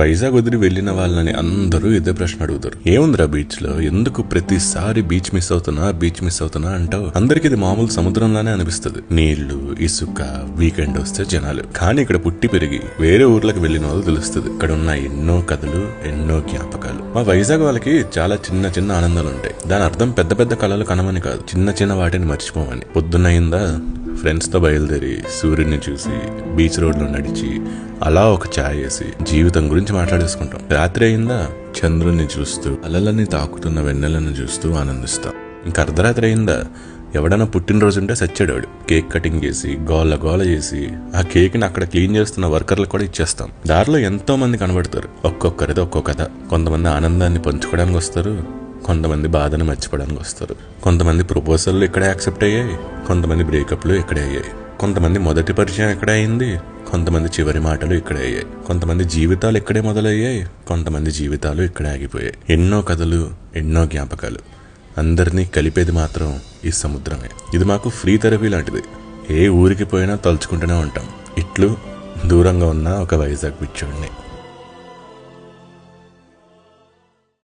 వైజాగ్ వదిలి వెళ్లిన వాళ్ళని అందరూ ఇదే ప్రశ్న అడుగుతారు, ఏముందిరా బీచ్ లో, ఎందుకు ప్రతిసారి బీచ్ మిస్ అవుతున్నా అంటావు? అందరికి ఇది మామూలు సముద్రంలానే అనిపిస్తుంది, నీళ్లు, ఇసుక, వీకెండ్ వస్తే జనాలు. కానీ ఇక్కడ పుట్టి పెరిగి వేరే ఊర్లకు వెళ్లిన వాళ్ళు తెలుస్తుంది, ఇక్కడ ఉన్న ఎన్నో కథలు, ఎన్నో జ్ఞాపకాలు. మా వైజాగ్ వాళ్ళకి చాలా చిన్న చిన్న ఆనందాలు ఉంటాయి. దాని అర్థం పెద్ద పెద్ద కళలు కనమని కాదు, చిన్న చిన్న వాటిని మర్చిపోమని. పొద్దున్నయిందా ఫ్రెండ్స్ తో బయలుదేరి సూర్యుడిని చూసి బీచ్ రోడ్ లో నడిచి అలా ఒక ఛాయ్ వేసి జీవితం గురించి మాట్లాడేసుకుంటాం. రాత్రి అయిందా చంద్రుడిని చూస్తూ అలలని తాకుతున్న వెన్నెలను చూస్తూ ఆనందిస్తాం. ఇంకా అర్ధరాత్రి అయిందా ఎవడైనా పుట్టినరోజుంటే సచ్చాడు, కేక్ కటింగ్ చేసి గోల గోల చేసి ఆ కేక్ ని అక్కడ క్లీన్ చేస్తున్న వర్కర్లు కూడా ఇచ్చేస్తాం. దారిలో ఎంతో మంది కనబడతారు, ఒక్కొక్కరితో ఒక్కో కథ. కొంతమంది ఆనందాన్ని పంచుకోవడానికి వస్తారు, కొంతమంది బాధను మర్చిపోవడానికి వస్తారు. కొంతమంది ప్రపోజల్లు ఇక్కడే యాక్సెప్ట్ అయ్యాయి, కొంతమంది బ్రేకప్లు ఇక్కడే అయ్యాయి. కొంతమంది మొదటి పరిచయం ఇక్కడే అయింది, కొంతమంది చివరి మాటలు ఇక్కడే అయ్యాయి. కొంతమంది జీవితాలు ఇక్కడే మొదలయ్యాయి, కొంతమంది జీవితాలు ఇక్కడే ఆగిపోయాయి. ఎన్నో కథలు, ఎన్నో జ్ఞాపకాలు. అందరినీ కలిపేది మాత్రం ఈ సముద్రమే. ఇది మాకు ఫ్రీ థెరపీ లాంటిది. ఏ ఊరికి పోయినా తలుచుకుంటూనే ఉంటాం. ఇట్లు దూరంగా ఉన్న ఒక వైజాగ్ పిచ్చోడిని.